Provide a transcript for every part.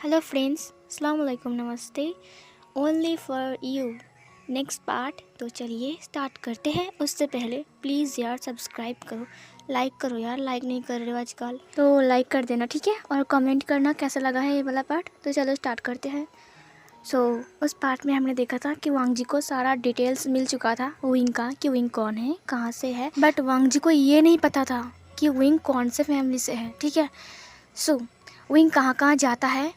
Hello friends, अस्सलाम वालेकुम, नमस्ते। Only for you next part. तो चलिए स्टार्ट करते हैं। उससे पहले प्लीज़ यार सब्सक्राइब करो, लाइक करो यार, लाइक नहीं कर रहे हो आजकल तो लाइक कर देना, ठीक है। और कमेंट करना कैसा लगा है ये वाला पार्ट। तो चलो स्टार्ट करते हैं। उस पार्ट में हमने देखा था कि वांग जी को सारा डिटेल्स मिल चुका था विंग का, कि विंग कौन है, कहाँ से है। बट वांग जी को ये नहीं पता था कि विंग कौन से फैमिली से है, ठीक है। विंग कहाँ कहाँ जाता है,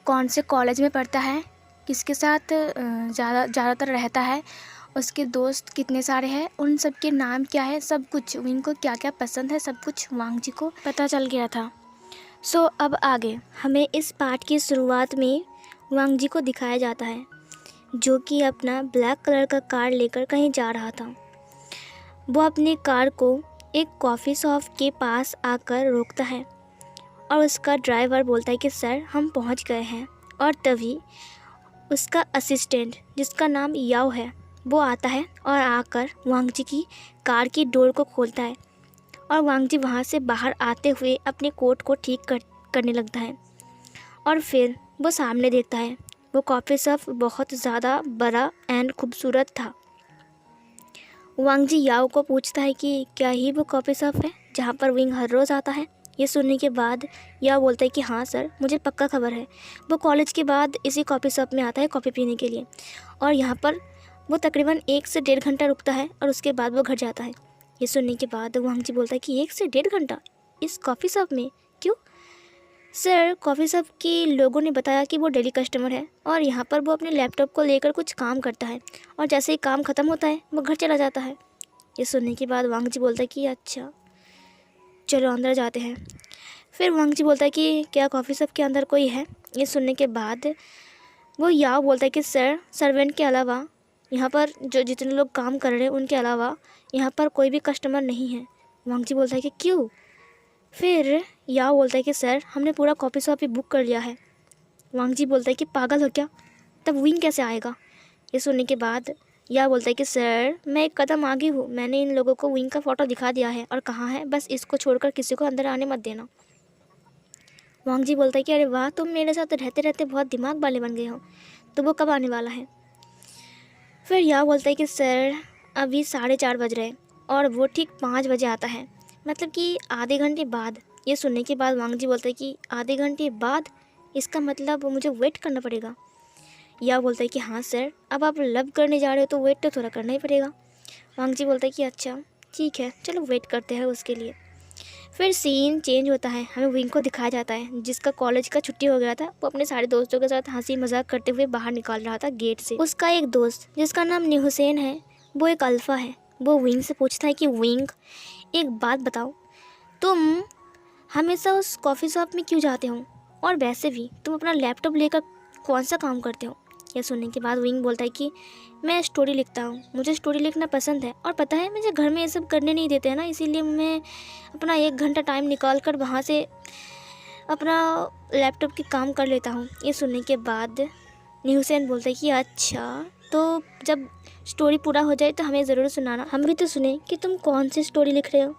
कौन से कॉलेज में पढ़ता है, किसके साथ ज़्यादातर रहता है, उसके दोस्त कितने सारे हैं, उन सब के नाम क्या है, सब कुछ विंग को क्या क्या पसंद है, सब कुछ वांग जी को पता चल गया था। अब आगे हमें इस पार्ट की शुरुआत में वांग जी को दिखाया जाता है, जो कि अपना ब्लैक कलर का कार लेकर कहीं जा रहा था। वो अपनी कार को एक कॉफ़ी शॉप के पास आकर रोकता है और उसका ड्राइवर बोलता है कि सर हम पहुंच गए हैं। और तभी उसका असिस्टेंट, जिसका नाम याओ है, वो आता है और आकर वांग जी की कार की डोर को खोलता है। और वांग जी वहाँ से बाहर आते हुए अपने कोट को करने लगता है। और फिर वो सामने देखता है, वो कॉफ़ी शॉप बहुत ज़्यादा बड़ा एंड खूबसूरत था। वांग जी याओ को पूछता है कि क्या ही वो कॉफ़ी शॉप है जहाँ पर विंग हर रोज़ आता है। ये सुनने के बाद याओ बोलता है कि हाँ सर, मुझे पक्का खबर है। वो कॉलेज के बाद इसी कॉफ़ी शॉप में आता है कॉफ़ी पीने के लिए, और यहाँ पर वो तकरीबन 1 से 1.5 घंटा रुकता है और उसके बाद वो घर जाता है। ये सुनने के बाद वांग जी बोलता है कि 1 से 1.5 घंटा इस कॉफ़ी शॉप में, क्यों? सर, कॉफ़ी शॉप के लोगों ने बताया कि वो डेली कस्टमर है और यहाँ पर वो अपने लैपटॉप को लेकर कुछ काम करता है, और जैसे ही काम ख़त्म होता है वो घर चला जाता है। ये सुनने के बाद वांग जी बोलता है कि अच्छा चलो अंदर जाते हैं। फिर वांग जी बोलता है कि क्या कॉफ़ी शॉप के अंदर कोई है। ये सुनने के बाद वो याओ बोलता है कि सर, सर्वेंट के अलावा यहाँ पर जो जितने लोग काम कर रहे हैं उनके अलावा यहाँ पर कोई भी कस्टमर नहीं है। वांग जी बोलता है कि क्यों? फिर याओ बोलता है कि सर, हमने पूरा कॉफ़ी शॉप ही बुक कर लिया है। वांग जी बोलता है कि पागल हो क्या, तब विंग कैसे आएगा। ये सुनने के बाद याओ बोलता है कि सर, मैं एक कदम आगे हूँ, मैंने इन लोगों को विंग का फ़ोटो दिखा दिया है और कहा है बस इसको छोड़कर किसी को अंदर आने मत देना। वांग जी बोलता है कि अरे वाह, तुम मेरे साथ रहते रहते बहुत दिमाग वाले बन गए हो, तो वो कब आने वाला है। फिर याओ बोलता है कि सर, अभी 4:30 बज रहे हैं और वो ठीक 5 बजे आता है, मतलब कि आधे घंटे बाद। ये सुनने के बाद वांग जी बोलता है कि आधे घंटे बाद, इसका मतलब मुझे वेट करना पड़ेगा। या बोलता है कि हाँ सर, अब आप लव करने जा रहे हो तो वेट तो थोड़ा करना ही पड़ेगा। वांग जी बोलता है कि अच्छा ठीक है, चलो वेट करते हैं उसके लिए। फिर सीन चेंज होता है, हमें विंग को दिखाया जाता है, जिसका कॉलेज का छुट्टी हो गया था। वो अपने सारे दोस्तों के साथ हंसी मजाक करते हुए बाहर निकल रहा था गेट से। उसका एक दोस्त, जिसका नाम निहुसैन है, वो एक अल्फ़ा है। वो विंग से पूछता है कि विंग, एक बात बताओ, तुम हमेशा उस कॉफ़ी शॉप में क्यों जाते हो, और वैसे भी तुम अपना लैपटॉप लेकर कौन सा काम करते हो। यह सुनने के बाद विंग बोलता है कि मैं स्टोरी लिखता हूँ, मुझे स्टोरी लिखना पसंद है, और पता है मुझे घर में ये सब करने नहीं देते हैं ना, इसीलिए मैं अपना 1 घंटा टाइम निकाल कर वहाँ से अपना लैपटॉप के काम कर लेता हूँ। ये सुनने के बाद हुसैन बोलता है कि अच्छा, तो जब स्टोरी पूरा हो जाए तो हमें ज़रूर सुनाना, हम भी तो सुने कि तुम कौन सी स्टोरी लिख रहे हो।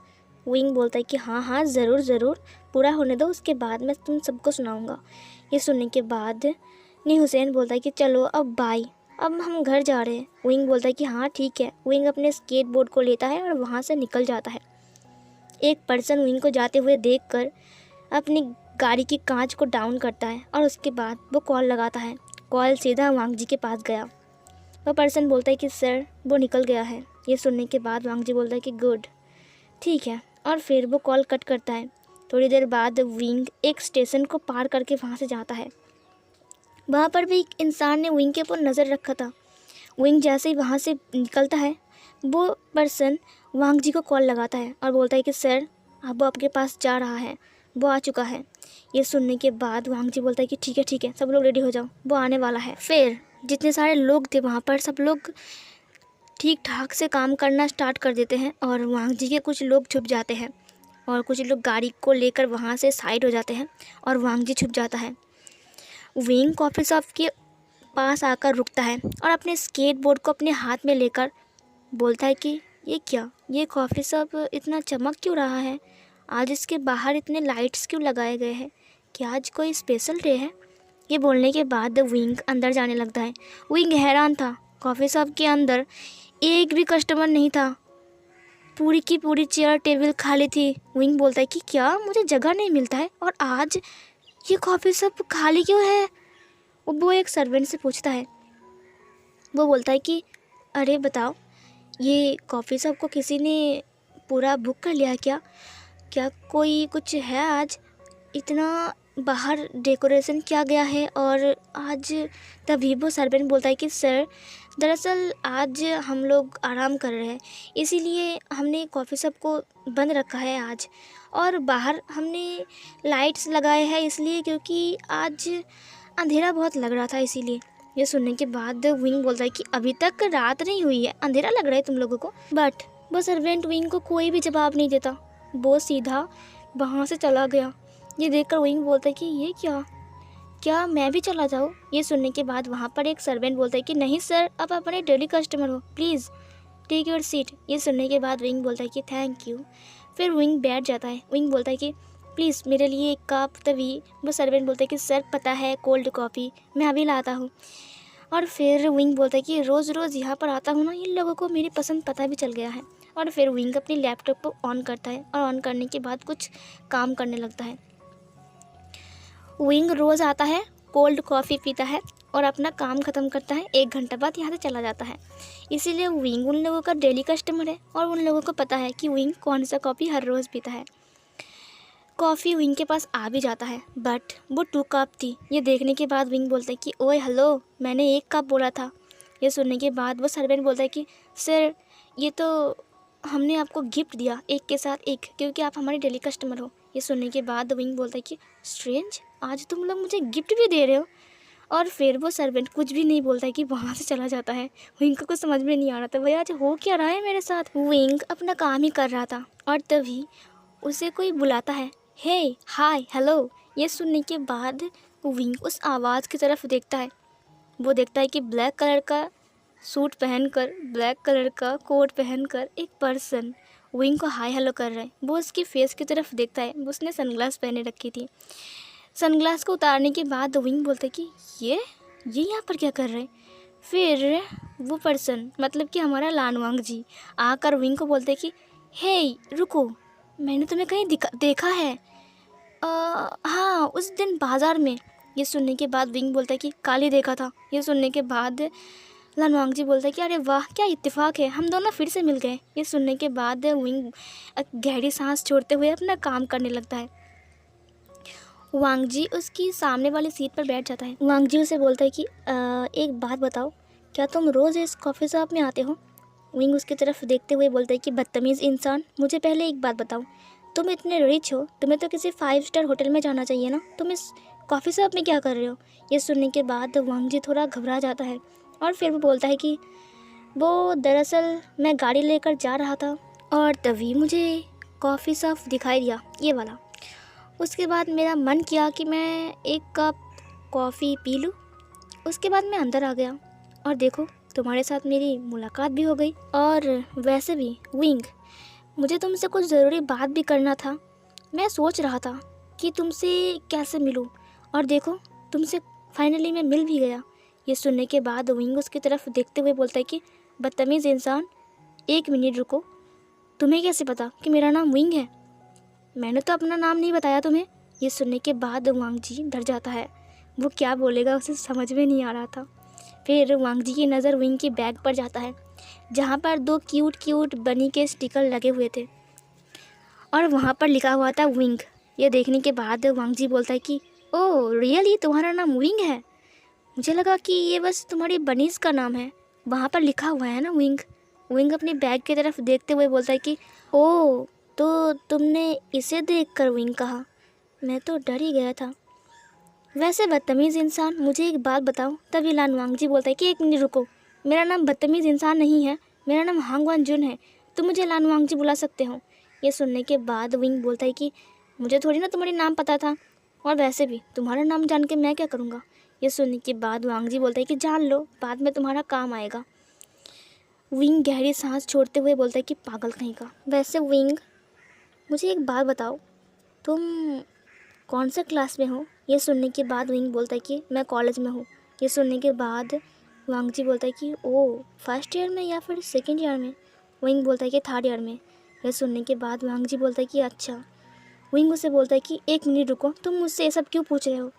विंग बोलता है कि हाँ हाँ, ज़रूर ज़रूर, पूरा होने दो, उसके बाद मैं तुम सबको सुनाऊँगा। ये सुनने के बाद हुसैन बोलता है कि चलो अब बाय, अब हम घर जा रहे हैं। विंग बोलता है कि हाँ ठीक है। विंग अपने स्केट बोर्ड को लेता है और वहाँ से निकल जाता है। एक पर्सन विंग को जाते हुए देखकर अपनी गाड़ी की कांच को डाउन करता है और उसके बाद वो कॉल लगाता है। कॉल सीधा वांग जी के पास गया। वह पर्सन बोलता है कि सर, वो निकल गया है। ये सुनने के बाद वांग जी बोलता है कि गुड, ठीक है, और फिर वो कॉल कट करता है। थोड़ी देर बाद विंग एक स्टेशन को पार करके वहाँ से जाता है। वहाँ पर भी एक इंसान ने विंग के ऊपर नज़र रखा था। विंग जैसे ही वहाँ से निकलता है, वो पर्सन वांग जी को कॉल लगाता है और बोलता है कि सर, अब वो आपके पास जा रहा है, वो आ चुका है। ये सुनने के बाद वांग जी बोलता है कि ठीक है, सब लोग रेडी हो जाओ, वो आने वाला है। फिर जितने सारे लोग थे वहाँ पर, सब लोग ठीक ठाक से काम करना स्टार्ट कर देते हैं और वांग जी के कुछ लोग छुप जाते हैं और कुछ लोग गाड़ी को लेकर वहाँ से साइड हो जाते हैं और वांग जी छुप जाता है। विंग कॉफ़ी शॉप के पास आकर रुकता है और अपने स्केट बोर्ड को अपने हाथ में लेकर बोलता है कि ये क्या, ये कॉफ़ी शॉप इतना चमक क्यों रहा है, आज इसके बाहर इतने लाइट्स क्यों लगाए गए हैं, क्या आज कोई स्पेशल डे है। ये बोलने के बाद विंग अंदर जाने लगता है। विंग हैरान था, कॉफ़ी शॉप के अंदर एक भी कस्टमर नहीं था, पूरी की पूरी चेयर टेबल खाली थी। विंग बोलता है कि क्या मुझे जगह नहीं मिलता है और आज ये कॉफ़ी शॉप खाली क्यों है। वो एक सर्वेंट से पूछता है। वो बोलता है कि अरे बताओ, ये कॉफ़ी शॉप को किसी ने पूरा बुक कर लिया क्या? क्या कोई कुछ है आज? इतना बाहर डेकोरेशन किया गया है और आज। तभी वो सर्वेंट बोलता है कि सर, दरअसल आज हम लोग आराम कर रहे हैं, इसीलिए हमने कॉफ़ी शॉप को बंद रखा है आज। और बाहर हमने लाइट्स लगाए हैं इसलिए, क्योंकि आज अंधेरा बहुत लग रहा था इसीलिए। ये सुनने के बाद विंग बोलता है कि अभी तक रात नहीं हुई है, अंधेरा लग रहा है तुम लोगों को। बट वो सर्वेंट विंग को कोई भी जवाब नहीं देता, वो सीधा वहाँ से चला गया। ये देखकर विंग बोलता है कि ये क्या मैं भी चला जाऊँ? ये सुनने के बाद वहाँ पर एक सर्वेंट बोलता है कि नहीं सर, आप अपने डेली कस्टमर हो, प्लीज़ टेक योर सीट। ये सुनने के बाद विंग बोलता है कि थैंक यू। फिर विंग बैठ जाता है। विंग बोलता है कि प्लीज़ मेरे लिए एक कप। तभी वो सर्वेंट बोलता है कि सर पता है, कोल्ड कॉफ़ी मैं अभी लाता हूँ। और फिर विंग बोलता है कि रोज़ रोज़ यहाँ पर आता हूँ ना, इन लोगों को मेरी पसंद पता भी चल गया है। और फिर विंग अपनी लैपटॉप को ऑन करता है और ऑन करने के बाद कुछ काम करने लगता है। विंग रोज़ आता है, कोल्ड कॉफ़ी पीता है और अपना काम ख़त्म करता है। 1 घंटा बाद यहाँ से चला जाता है। इसीलिए विंग उन लोगों का डेली कस्टमर है और उन लोगों को पता है कि विंग कौन सा कॉफ़ी हर रोज़ पीता है। कॉफ़ी विंग के पास आ भी जाता है, बट वो 2 कप थी। ये देखने के बाद विंग बोलता है कि ओए हेलो, मैंने 1 कप बोला था। ये सुनने के बाद वो सर्वेंट बोलता है कि सर, ये तो हमने आपको गिफ्ट दिया, एक के साथ एक, क्योंकि आप हमारे डेली कस्टमर हो। ये सुनने के बाद विंग बोलता है कि स्ट्रेंज, आज तुम लोग मुझे गिफ्ट भी दे रहे हो। और फिर वो सर्वेंट कुछ भी नहीं बोलता है कि वहाँ से चला जाता है। विंग को कुछ समझ में नहीं आ रहा था, भैया आज हो क्या रहा है मेरे साथ। विंग अपना काम ही कर रहा था और तभी उसे कोई बुलाता है, हे हाय हेलो। ये सुनने के बाद विंग उस आवाज़ की तरफ देखता है। वो देखता है कि ब्लैक कलर का सूट पहनकर, ब्लैक कलर का कोट पहनकर एक पर्सन विंग को हाय हेलो कर रहा है। वो उसकी फेस की तरफ देखता है। उसने सनग्लास पहने रखी थी। सनग्लास को उतारने के बाद विंग बोलता है कि ये यहाँ पर क्या कर रहे हैं। फिर वो पर्सन, मतलब कि हमारा लानवांग जी, आकर विंग को बोलते हैं कि हे रुको, मैंने तुम्हें कहीं देखा है। हाँ, उस दिन बाज़ार में। ये सुनने के बाद विंग बोलता है कि काली देखा था। ये सुनने के बाद लानवांग जी बोलता है कि अरे वाह, क्या इत्तेफाक है, हम दोनों फिर से मिल गए। ये सुनने के बाद विंग गहरी सांस छोड़ते हुए अपना काम करने लगता है। वांग जी उसकी सामने वाली सीट पर बैठ जाता है। वांग जी उसे बोलता है कि एक बात बताओ, क्या तुम रोज़ इस कॉफ़ी शॉप में आते हो? विंग उसकी तरफ देखते हुए बोलता है कि बदतमीज़ इंसान, मुझे पहले एक बात बताओ, तुम इतने रिच हो, तुम्हें तो किसी 5 स्टार होटल में जाना चाहिए ना, तुम इस कॉफ़ी शॉप में क्या कर रहे हो? ये सुनने के बाद वांग जी थोड़ा घबरा जाता है और फिर वो बोलता है कि वो दरअसल मैं गाड़ी लेकर जा रहा था और तभी मुझे कॉफ़ी शॉप दिखाई दिया, ये वाला। उसके बाद मेरा मन किया कि मैं एक कप कॉफ़ी पी लूँ। उसके बाद मैं अंदर आ गया और देखो, तुम्हारे साथ मेरी मुलाकात भी हो गई। और वैसे भी विंग, मुझे तुमसे कुछ ज़रूरी बात भी करना था। मैं सोच रहा था कि तुमसे कैसे मिलूं, और देखो तुमसे फाइनली मैं मिल भी गया। ये सुनने के बाद विंग उसकी तरफ देखते हुए बोलता है कि बदतमीज़ इंसान, 1 मिनट रुको, तुम्हें कैसे पता कि मेरा नाम विंग है? मैंने तो अपना नाम नहीं बताया तुम्हें। ये सुनने के बाद वांग जी डर जाता है। वो क्या बोलेगा उसे समझ में नहीं आ रहा था। फिर वांग जी की नज़र विंग की बैग पर जाता है, जहाँ पर 2 क्यूट बनी के स्टिकर लगे हुए थे और वहाँ पर लिखा हुआ था विंग। ये देखने के बाद वांग जी बोलता है कि ओह रियली, तुम्हारा नाम विंग है? मुझे लगा कि ये बस तुम्हारी बनीज का नाम है, वहाँ पर लिखा हुआ है ना विंग। विंग अपनी बैग की तरफ देखते हुए बोलता है कि ओह, तो तुमने इसे देखकर विंग कहा? मैं तो डर ही गया था। वैसे बदतमीज़ इंसान, मुझे एक बात बताओ। तभी लानवांग जी बोलता है कि 1 मिनट रुको, मेरा नाम बदतमीज़ इंसान नहीं है, मेरा नाम हांगवान जुन है, तुम मुझे लानवांग जी बुला सकते हो। ये सुनने के बाद विंग बोलता है कि मुझे थोड़ी ना तुम्हारी नाम पता था, और वैसे भी तुम्हारा नाम जान के मैं क्या करूँगा। ये सुनने के बाद वांग जी बोलता है कि जान लो, बाद में तुम्हारा काम आएगा। विंग गहरी सांस छोड़ते हुए बोलता है कि पागल कहीं का। वैसे विंग, मुझे एक बात बताओ, तुम कौन सा क्लास में हो? ये सुनने के बाद विंग बोलता है कि मैं कॉलेज में हूँ। ये सुनने के बाद वांग जी बोलता है कि ओ फर्स्ट ईयर में या फिर सेकेंड ईयर में। विंग बोलता है कि थर्ड ईयर में। यह सुनने के बाद वांग जी बोलता है कि अच्छा। विंग उसे बोलता है कि 1 मिनट रुको, तुम मुझसे ये सब क्यों पूछ रहे हो।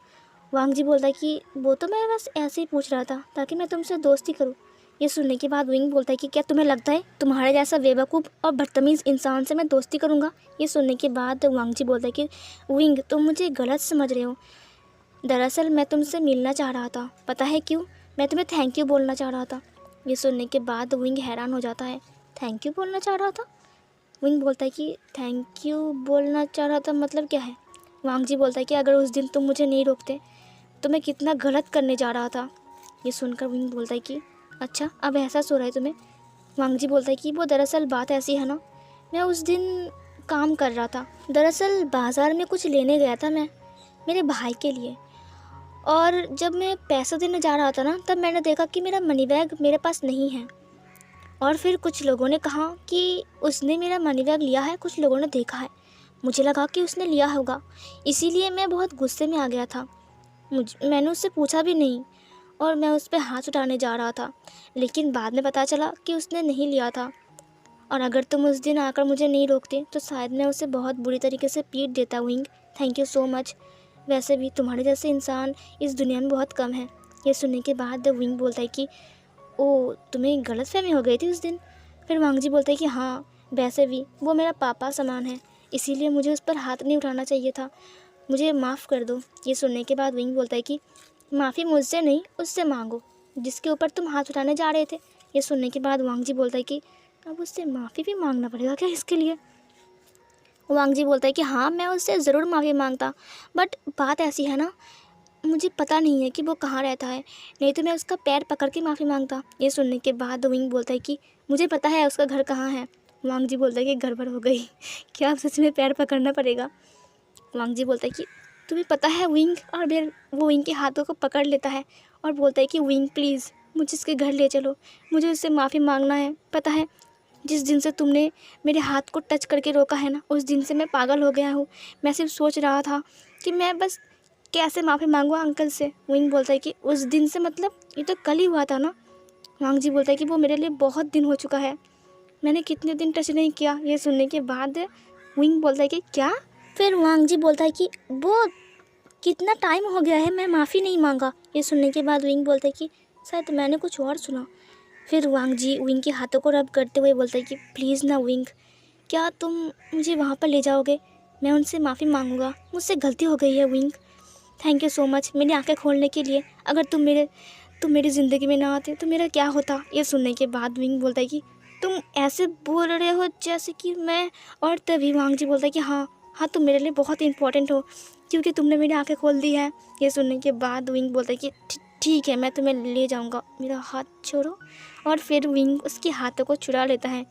वांग जी बोलता है कि वो तो मैं बस ऐसे ही पूछ रहा था ताकि मैं तुमसे दोस्ती करूँ। ये सुनने के बाद विंग बोलता है कि क्या तुम्हें लगता है तुम्हारे जैसा बेवकूफ़ और बदतमीज़ इंसान से मैं दोस्ती करूँगा। ये सुनने के बाद वांग जी बोलता है कि विंग तुम मुझे गलत समझ रहे हो, दरअसल मैं तुमसे मिलना चाह रहा था। पता है क्यों? मैं तुम्हें थैंक यू बोलना चाह रहा था। ये सुनने के बाद विंग हैरान हो जाता है। थैंक यू बोलना चाह रहा था? विंग बोलता है कि थैंक यू बोलना चाह रहा था मतलब क्या है। वांग जी बोलता है कि अगर उस दिन तुम मुझे नहीं रोकते तो मैं कितना गलत करने जा रहा था। ये सुनकर विंग बोलता है कि अच्छा अब एहसास हो रहा है तुम्हें। वांग जी बोलता है कि वो दरअसल बात ऐसी है ना, मैं उस दिन काम कर रहा था। दरअसल बाज़ार में कुछ लेने गया था मैं मेरे भाई के लिए, और जब मैं पैसा देने जा रहा था ना तब मैंने देखा कि मेरा मनी बैग मेरे पास नहीं है। और फिर कुछ लोगों ने कहा कि उसने मेरा मनी बैग लिया है, कुछ लोगों ने देखा है। मुझे लगा कि उसने लिया होगा, इसीलिए मैं बहुत गुस्से में आ गया था। मैंने उससे पूछा भी नहीं और मैं उस पर हाथ उठाने जा रहा था, लेकिन बाद में पता चला कि उसने नहीं लिया था। और अगर तुम उस दिन आकर मुझे नहीं रोकते तो शायद मैं उसे बहुत बुरी तरीके से पीट देता। Wing thank you so much. वैसे भी तुम्हारे जैसे इंसान इस दुनिया में बहुत कम है। ये सुनने के बाद विंग बोलता है कि ओ तुम्हें गलतफहमी हो गई थी उस दिन। फिर वांग जी बोलते हैं कि हाँ, वैसे भी वो मेरा पापा समान है, इसीलिए मुझे उस पर हाथ नहीं उठाना चाहिए था, मुझे माफ़ कर दो। ये सुनने के बाद विंग बोलता है कि माफ़ी मुझसे नहीं उससे मांगो जिसके ऊपर तुम हाथ उठाने जा रहे थे। ये सुनने के बाद वांग जी बोलता है कि अब उससे माफ़ी भी मांगना पड़ेगा क्या इसके लिए। वांग जी बोलता है कि हाँ मैं उससे ज़रूर माफ़ी मांगता, बट बात ऐसी है ना, मुझे पता नहीं है कि वो कहाँ रहता है, नहीं तो मैं उसका पैर पकड़ के माफ़ी मांगता। ये सुनने के बाद विंग बोलता है कि मुझे पता है उसका घर कहाँ है। वांग जी बोलता है कि गड़बड़ हो गई, क्या अब सच में पैर पकड़ना पड़ेगा। वांग जी बोलता है कि तुम्हें पता है विंग, और फिर वो विंग के हाथों को पकड़ लेता है और बोलता है कि विंग प्लीज़ मुझे उसके घर ले चलो, मुझे उससे माफ़ी मांगना है। पता है जिस दिन से तुमने मेरे हाथ को टच करके रोका है ना, उस दिन से मैं पागल हो गया हूँ। मैं सिर्फ सोच रहा था कि मैं बस कैसे माफ़ी मांगूँ अंकल से। विंग बोलता है कि उस दिन से मतलब ये तो कल ही हुआ था ना। वांग जी बोलता है कि वो मेरे लिए बहुत दिन हो चुका है, मैंने कितने दिन टच नहीं किया। ये सुनने के बाद विंग बोलता है कि क्या। फिर वांग जी बोलता है कि वो कितना टाइम हो गया है मैं माफ़ी नहीं मांगा। ये सुनने के बाद विंग बोलता है कि शायद मैंने कुछ और सुना। फिर वांग जी विंग के हाथों को रब करते हुए बोलता है कि प्लीज़ ना विंग, क्या तुम मुझे वहाँ पर ले जाओगे, मैं उनसे माफ़ी मांगूंगा, मुझसे गलती हो गई है wing. Thank you so much मेरी आंखें खोलने के लिए। अगर तुम मेरी ज़िंदगी में ना आते तो मेरा क्या होता। ये सुनने के बाद विंग बोलता है कि तुम ऐसे बोल रहे हो जैसे कि मैं। और तभी वांग जी बोलता है कि हाँ हाँ तुम मेरे लिए बहुत इंपॉर्टेंट हो क्योंकि तुमने मेरी आंखें खोल दी है। ये सुनने के बाद विंग बोलता है कि ठीक है मैं तुम्हें ले जाऊंगा, मेरा हाथ छोड़ो। और फिर विंग उसके हाथों को छुड़ा लेता है।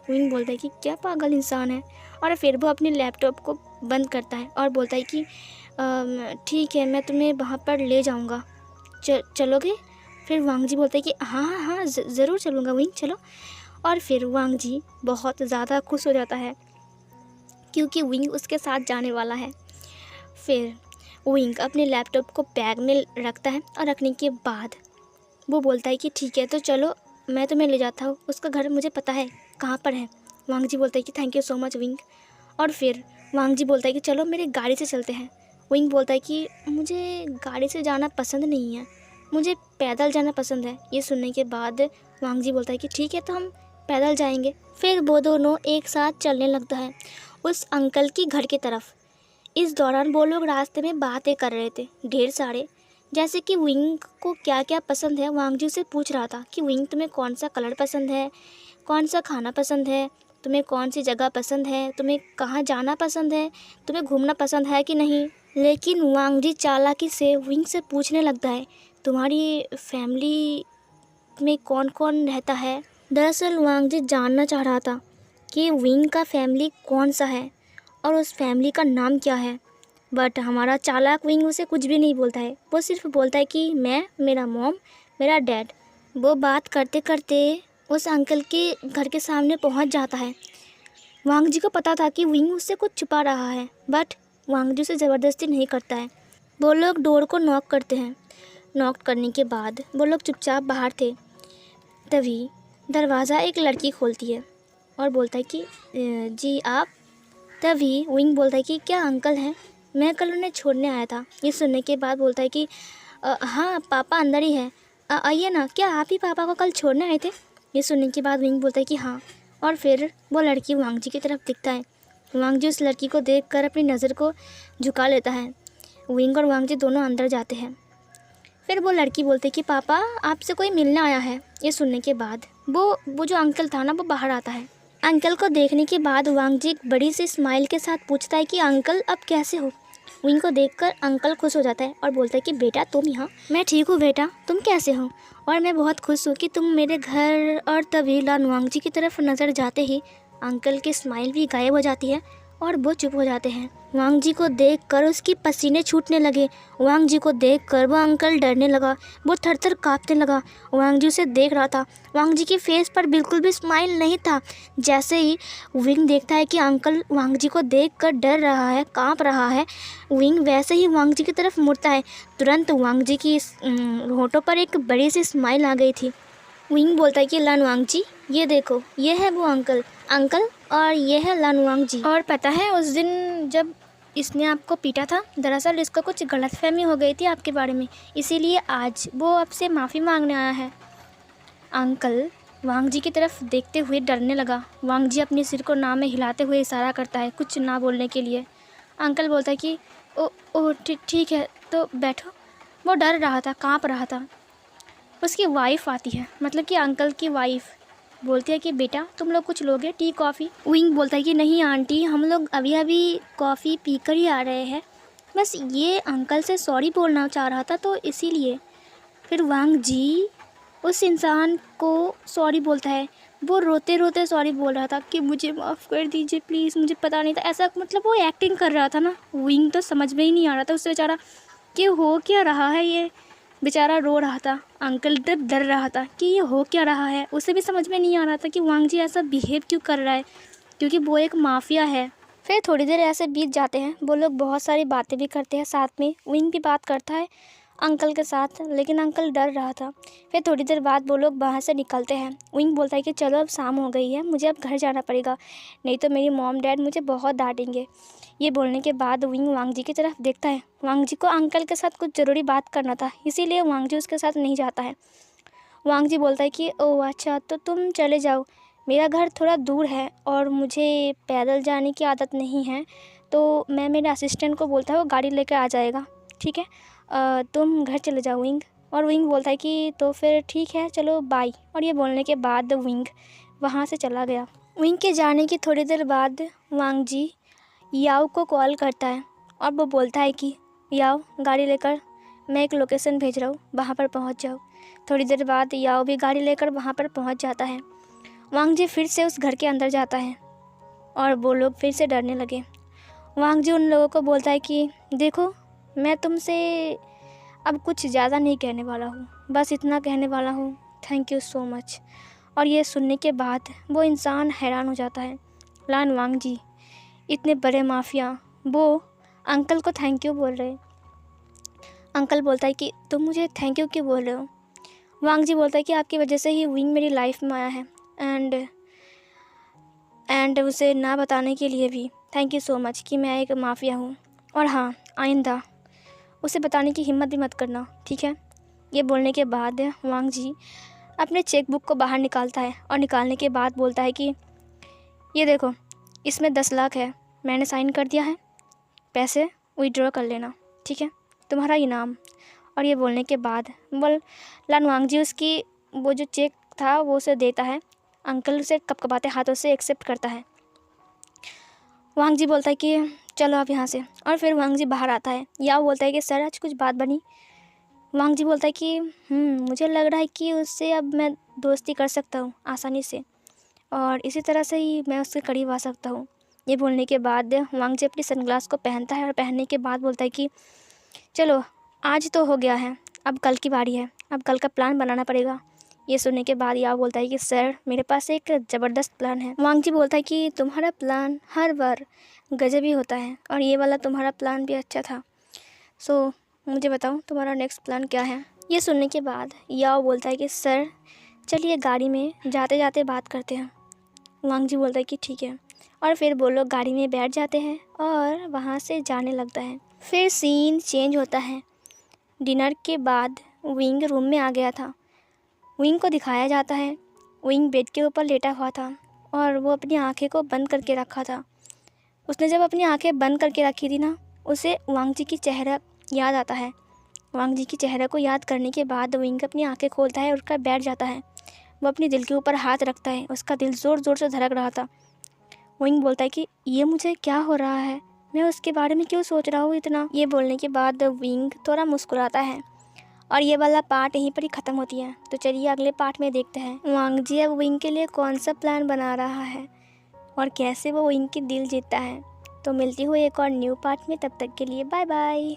विंग बोलता है कि क्या पागल इंसान है, और फिर वो अपने लैपटॉप को बंद करता है और बोलता है कि ठीक है मैं तुम्हें वहाँ पर ले जाऊँगा, चलोगे। फिर वांग जी बोलते हैं कि हाँ हाँ हाँ ज़रूर चलूँगा विंग, चलो। और फिर वांग जी बहुत ज़्यादा खुश हो जाता है क्योंकि विंग उसके साथ जाने वाला है। फिर विंग अपने लैपटॉप को बैग में रखता है और रखने के बाद वो बोलता है कि ठीक है तो चलो मैं तुम्हें ले जाता हूँ, उसका घर मुझे पता है कहाँ पर है। वांग जी बोलता है कि thank you so much wing. और फिर वांग जी बोलता है कि चलो मेरे गाड़ी से चलते हैं। विंग बोलता है कि मुझे गाड़ी से जाना पसंद नहीं है, मुझे पैदल जाना पसंद है। ये सुनने के बाद वांग जी बोलता है कि ठीक है तो हम पैदल जाएंगे। फिर वो दोनों एक साथ चलने लगता है उस अंकल की घर की तरफ। इस दौरान वो लोग रास्ते में बातें कर रहे थे ढेर सारे, जैसे कि विंग को क्या क्या पसंद है। वांग जी से पूछ रहा था कि विंग तुम्हें कौन सा कलर पसंद है, कौन सा खाना पसंद है, तुम्हें कौन सी जगह पसंद है, तुम्हें कहाँ जाना पसंद है, तुम्हें घूमना पसंद है कि नहीं। लेकिन वांग जी चालाकी से विंग से पूछने लगता है तुम्हारी फैमिली में कौन कौन रहता है। दरअसल वांग जी जानना चाह रहा था कि विंग का फैमिली कौन सा है और उस फैमिली का नाम क्या है। बट हमारा चालाक विंग उसे कुछ भी नहीं बोलता है, वो सिर्फ बोलता है कि मैं, मेरा मॉम, मेरा डैड। वो बात करते करते उस अंकल के घर के सामने पहुंच जाता है। वांग जी को पता था कि विंग उससे कुछ छुपा रहा है, बट वांग जी उसे ज़बरदस्ती नहीं करता है। वो लोग डोर को नॉक करते हैं। नॉक करने के बाद वो लोग चुपचाप बाहर थे। तभी दरवाज़ा एक लड़की खोलती है और बोलता है कि जी आप। तभी विंग बोलता है कि क्या अंकल हैं, मैं कल उन्हें छोड़ने आया था। ये सुनने के बाद बोलता है कि हाँ पापा अंदर ही हैं, आइए ना, क्या आप ही पापा को कल छोड़ने आए थे। ये सुनने के बाद विंग बोलता है कि हाँ, और फिर वो लड़की वांग जी की तरफ दिखता है। वांग जी उस लड़की को देखकर अपनी नज़र को झुका लेता है। विंग और वांग जी दोनों अंदर जाते हैं। फिर वो लड़की बोलती है कि पापा आपसे कोई मिलने आया है। ये सुनने के बाद वो जो अंकल था ना, वो बाहर आता है। अंकल को देखने के बाद वांग जी एक बड़ी सी स्माइल के साथ पूछता है कि अंकल अब कैसे हो। विंग को देखकर अंकल खुश हो जाता है और बोलता है कि बेटा तुम यहाँ। मैं ठीक हूँ बेटा, तुम कैसे हो। और मैं बहुत खुश हूँ कि तुम मेरे घर। और तभी लान वांग जी की तरफ नज़र जाते ही अंकल की स्माइल भी गायब हो जाती है और वो चुप हो जाते हैं। वांग जी को देखकर उसकी पसीने छूटने लगे। वांग जी को देखकर वो अंकल डरने लगा, वो थर-थर काँपने लगा। वांग जी उसे देख रहा था। वांग जी की फेस पर बिल्कुल भी स्माइल नहीं था। जैसे ही विंग देखता है कि अंकल वांग जी को देखकर डर रहा है, काँप रहा है, विंग वैसे ही वांग जी की तरफ मुड़ता है। तुरंत वांग जी की होठों पर एक बड़ी सी स्माइल आ गई थी। विंग बोलता है कि लान वांग जी ये देखो, ये है वो अंकल और ये है लान वांग जी। और पता है उस दिन जब इसने आपको पीटा था, दरअसल इसको कुछ गलतफहमी हो गई थी आपके बारे में, इसीलिए आज वो आपसे माफ़ी मांगने आया है। अंकल वांग जी की तरफ देखते हुए डरने लगा। वांग जी अपने सिर को ना में हिलाते हुए इशारा करता है कुछ ना बोलने के लिए। अंकल बोलता है कि ओ ठीक है तो बैठो। वो डर रहा था, काँप रहा था। उसकी वाइफ आती है, मतलब कि अंकल की वाइफ बोलती है कि बेटा तुम लोग कुछ लोगे टी कॉफ़ी। विंग बोलता है कि नहीं आंटी, हम लोग अभी अभी कॉफ़ी पीकर ही आ रहे हैं, बस ये अंकल से सॉरी बोलना चाह रहा था तो इसीलिए। फिर वांग जी उस इंसान को सॉरी बोलता है। वो रोते रोते सॉरी बोल रहा था कि मुझे माफ़ कर दीजिए प्लीज़, मुझे पता नहीं था ऐसा, मतलब वो एक्टिंग कर रहा था ना। विंग तो समझ में ही नहीं आ रहा था उससे बेचारा कि हो क्या रहा है। ये बेचारा रो रहा था, अंकल डर रहा था कि ये हो क्या रहा है। उसे भी समझ में नहीं आ रहा था कि वांग जी ऐसा बिहेव क्यों कर रहा है, क्योंकि वो एक माफिया है। फिर थोड़ी देर ऐसे बीत जाते हैं, वो लोग बहुत सारी बातें भी करते हैं साथ में। विंग भी बात करता है अंकल के साथ, लेकिन अंकल डर रहा था। फिर थोड़ी देर बाद वो लोग बाहर से निकलते हैं। विंग बोलता है कि चलो अब शाम हो गई है, मुझे अब घर जाना पड़ेगा, नहीं तो मेरी मॉम डैड मुझे बहुत डांटेंगे। ये बोलने के बाद विंग वांग जी की तरफ देखता है। वांग जी को अंकल के साथ कुछ ज़रूरी बात करना था, इसीलिए वांग जी उसके साथ नहीं जाता है। वांग जी बोलता है कि ओह अच्छा, तो तुम चले जाओ, मेरा घर थोड़ा दूर है और मुझे पैदल जाने की आदत नहीं है, तो मैं मेरे असिस्टेंट को बोलता है वो गाड़ी लेकर आ जाएगा, ठीक है। तुम घर चले जाओ विंग। और विंग बोलता है कि तो फिर ठीक है चलो बाय। और ये बोलने के बाद विंग वहाँ से चला गया। विंग के जाने की थोड़ी देर बाद वांग जी याओ को कॉल करता है और वो बोलता है कि याओ गाड़ी लेकर मैं एक लोकेशन भेज रहा हूँ, वहाँ पर पहुँच जाओ। थोड़ी देर बाद याओ भी गाड़ी लेकर वहाँ पर पहुँच जाता है। वांग जी फिर से उस घर के अंदर जाता है और वो लोग फिर से डरने लगे। वांग जी उन लोगों को बोलता है कि देखो मैं तुमसे अब कुछ ज़्यादा नहीं कहने वाला हूँ, बस इतना कहने वाला हूँ, थैंक यू सो मच। और ये सुनने के बाद वो इंसान हैरान हो जाता है। लान वांग जी इतने बड़े माफिया, वो अंकल को थैंक यू बोल रहे। अंकल बोलता है कि तुम मुझे थैंक यू क्यों बोल रहे हो। वांग जी बोलता है कि आपकी वजह से ही विंग मेरी लाइफ में आया है, एंड उसे ना बताने के लिए भी थैंक यू सो मच कि मैं एक माफिया हूँ। और हाँ, आइंदा उसे बताने की हिम्मत भी मत करना, ठीक है। ये बोलने के बाद वांग जी अपने चेक बुक को बाहर निकालता है और निकालने के बाद बोलता है कि ये देखो इसमें 10 लाख है, मैंने साइन कर दिया है, पैसे विड्रॉ कर लेना, ठीक है, तुम्हारा इनाम। और ये बोलने के बाद लान वांग जी उसकी वो जो चेक था वो उसे देता है। अंकल उसे कपकपाते हाथों से एक्सेप्ट करता है। वांग जी बोलता है कि चलो आप यहाँ से। और फिर वांग जी बाहर आता है। याओ बोलता है कि सर आज कुछ बात बनी। वांग जी बोलता है कि मुझे लग रहा है कि उससे अब मैं दोस्ती कर सकता हूँ आसानी से, और इसी तरह से ही मैं उसके करीब आ सकता हूँ। ये बोलने के बाद वांग जी अपनी सनग्लास को पहनता है और पहनने के बाद बोलता है कि चलो आज तो हो गया है, अब कल की बारी है, अब कल का प्लान बनाना पड़ेगा। ये सुनने के बाद याओ बोलता है कि सर मेरे पास एक ज़बरदस्त प्लान है। वांग जी बोलता है कि तुम्हारा प्लान हर बार गजब ही होता है और ये वाला तुम्हारा प्लान भी अच्छा था, सो मुझे बताओ तुम्हारा नेक्स्ट प्लान क्या है। ये सुनने के बाद याओ बोलता है कि सर चलिए गाड़ी में जाते जाते बात करते हैं। वांग जी बोलता है कि ठीक है, और फिर वो लोग गाड़ी में बैठ जाते हैं और वहाँ से जाने लगता है। फिर सीन चेंज होता है। डिनर के बाद विंग रूम में आ गया था। विंग को दिखाया जाता है। विंग बेड के ऊपर लेटा हुआ था और वो अपनी आंखें को बंद करके रखा था। उसने जब अपनी आंखें बंद करके रखी थी ना, उसे वांग जी की चेहरा याद आता है। वांग जी की चेहरे को याद करने के बाद विंग अपनी आंखें खोलता है और उसका बैठ जाता है। वो अपने दिल के ऊपर हाथ रखता है। उसका दिल ज़ोर ज़ोर से धड़क रहा था। विंग बोलता है कि ये मुझे क्या हो रहा है, मैं उसके बारे में क्यों सोच रहा हूँ इतना। ये बोलने के बाद विंग थोड़ा मुस्कुराता है और ये वाला पार्ट यहीं पर ही ख़त्म होती है। तो चलिए अगले पार्ट में देखते हैं वांग जी अब विंग के लिए कौन सा प्लान बना रहा है और कैसे वो विंग की दिल जीतता है। तो मिलती हुई एक और न्यू पार्ट में, तब तक के लिए बाय बाय।